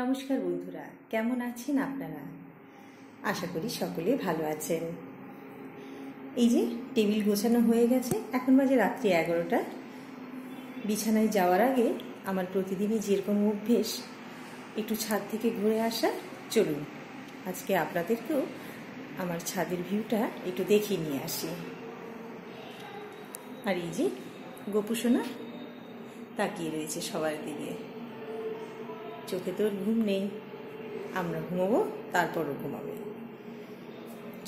নমস্কার বন্ধুরা, কেমন আছেন আপনারা? আশা করি সকলে ভালো আছেন। এই যে টেবিল গোছানো হয়ে গেছে, এখন বাজে রাত্রি 11টা। বিছানায় যাওয়ার আগে আমার প্রতিদিনই যেরকম অভ্যেস একটু ছাদ থেকে ঘুরে আসা। চলুন আজকে আপনাদেরকেও আমার ছাদের ভিউটা একটু দেখিয়ে নিয়ে আসি। আর এই যে গোপুসোনা তাকিয়ে রয়েছে সবার দিকে। চোখে তো ঘুম নেই, আমরা ঘুমাবো, তারপরও ঘুমাবে।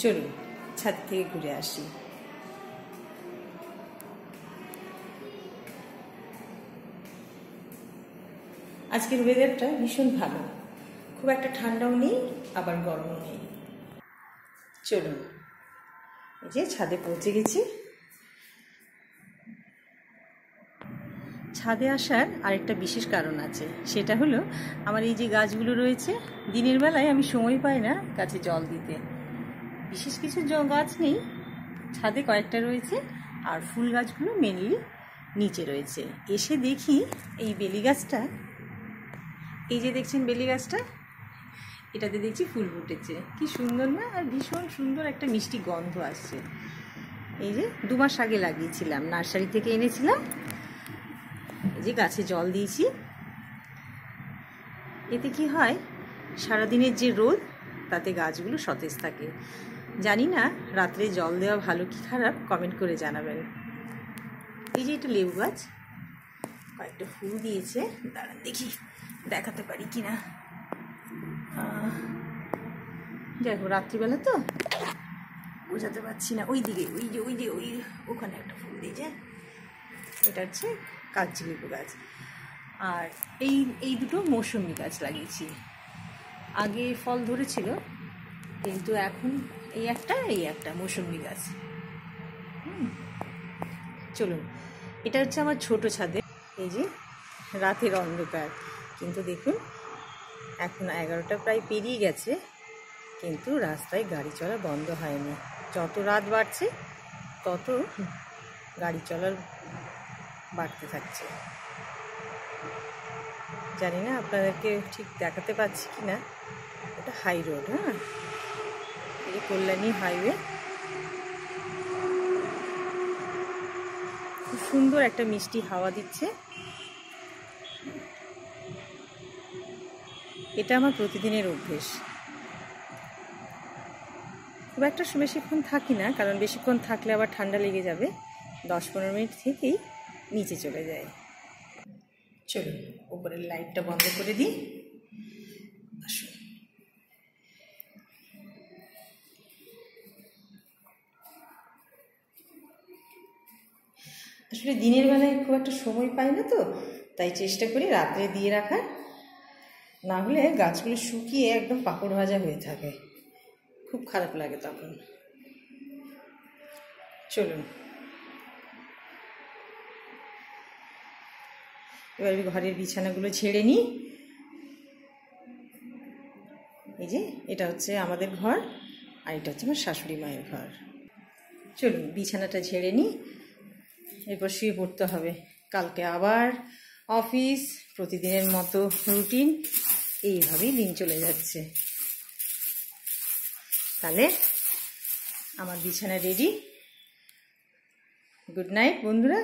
চলুন ছাদ থেকে ঘুরে আসি। আজকের ওয়েদারটা ভীষণ ভালো, খুব একটা ঠান্ডাও নেই আবার গরমও নেই। চলুন এই যে ছাদে পৌঁছে গেছি। ছাদে আসার আরেকটা বিশেষ কারণ আছে, সেটা হলো আমার এই যে গাছগুলো রয়েছে, দিনের বেলায় আমি সময় পাই না গাছে জল দিতে। বিশেষ কিছু গাছ নেই, ছাদে কয়েকটা রয়েছে, আর ফুল গাছগুলো মেনলি নিচে রয়েছে। এসে দেখি এই বেলি গাছটা, এই যে দেখছেন বেলি গাছটা, এটাতে দেখছি ফুল ফুটেছে। কি সুন্দর না? আর ভীষণ সুন্দর একটা মিষ্টি গন্ধ আসছে। এই যে 2 মাস আগে লাগিয়েছিলাম, নার্সারি থেকে এনেছিলাম। এই যে গাছে জল দিয়েছি। এতে কি হয়, সারাদিনের যে রোদ তাতে গাছগুলো সতেজ থাকে। জানি না রাত্রে জল দেওয়া ভালো কি খারাপ, কমেন্ট করে জানাবেন। এই যে এটা লেবু গাছ, কয়েকটা ফুল দিয়েছে, দাঁড়ান দেখি দেখাতে পারি কিনা। যাই হোক, রাত্রিবেলা তো বোঝাতে পারছি না। ওই দিকে ওখানে একটা ফুল দিয়েছে, এটা হচ্ছে কাগজি লেবু গাছ। আর এই দুটো মৌসুমি গাছ লাগিয়েছি। আগে ফল ধরেছিল, কিন্তু এখন এই একটা মৌসুমি গাছ। চলুন, এটা হচ্ছে আমার ছোট ছাদে। এই যে রাতের অন্ধকার, কিন্তু দেখুন এখন 11টা প্রায় পেরিয়ে গেছে, কিন্তু রাস্তায় গাড়ি চলা বন্ধ হয়নি। যত রাত বাড়ছে তত গাড়ি চলার বাড়তে থাকছে। জানি না আপনাদেরকে ঠিক দেখাতে পাচ্ছি কি না। এটা হাই রোড, হ্যাঁ, এই কল্যাণী হাইওয়ে। খুব সুন্দর একটা মিষ্টি হাওয়া দিচ্ছে। এটা আমার প্রতিদিনের অভ্যেস। খুব একটা বেশিক্ষণ থাকি না, কারণ বেশিক্ষণ থাকলে আবার ঠান্ডা লেগে যাবে। 10-15 মিনিট থেকেই নিচে চলে যায়। চলুন উপরের লাইটটা বন্ধ করে দিই। আসুন, আসলে দিনের বেলায় খুব একটা সময় পাই না, তো তাই চেষ্টা করি রাত্রে দিয়ে রাখার। না হলে গাছগুলো শুকিয়ে একদম পাপড় ভাজা হয়ে থাকে, খুব খারাপ লাগে তখন। চলুন এবার ঘরের বিছানাগুলো ঝেড়ে নিই। এই যে এটা হচ্ছে আমাদের ঘর, আর এটা হচ্ছে আমার শাশুড়ি মায়ের ঘর। চলুন বিছানাটা ঝেড়ে নিই, এরপর শুয়ে পড়তে হবে। কালকে আবার অফিস, প্রতিদিনের মতো রুটিন, এইভাবেই দিন চলে যাচ্ছে। তাহলে আমার বিছানা রেডি। গুড নাইট বন্ধুরা,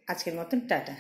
আজকের মতন টাটা।